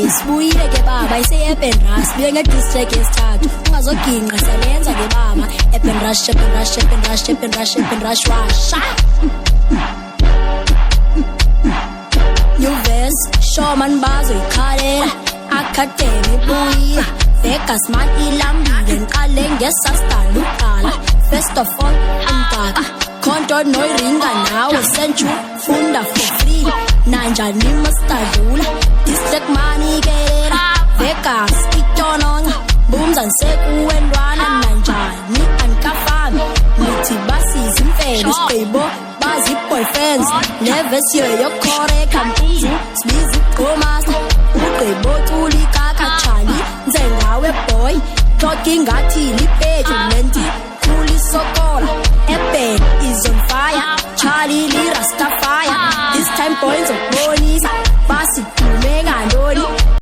sibuyile ke baba iseyepenras buye ngedistrict yesithathu ungazoginqa siyalenza ke baba epenrush washa New verse show man bazo ikhalela academy buye Vegas man ilambile ngiqale ngesastyle uqala first of all umtaka konto noyiringa nawe senju funda for free nanjani mastadlula district money kela Vegas itononga bumza nsekuwendwana nanjani ankafami nithi basiza imfene siqhibo bazi boyfriends never siyo yokhore kampuzu sibizi gomaster uqhibo tulikaka chali nzengawe boy talking ngathi lipeju nenti kuli sokola ebed is on fire Charlie Rastafire this time points of bonisa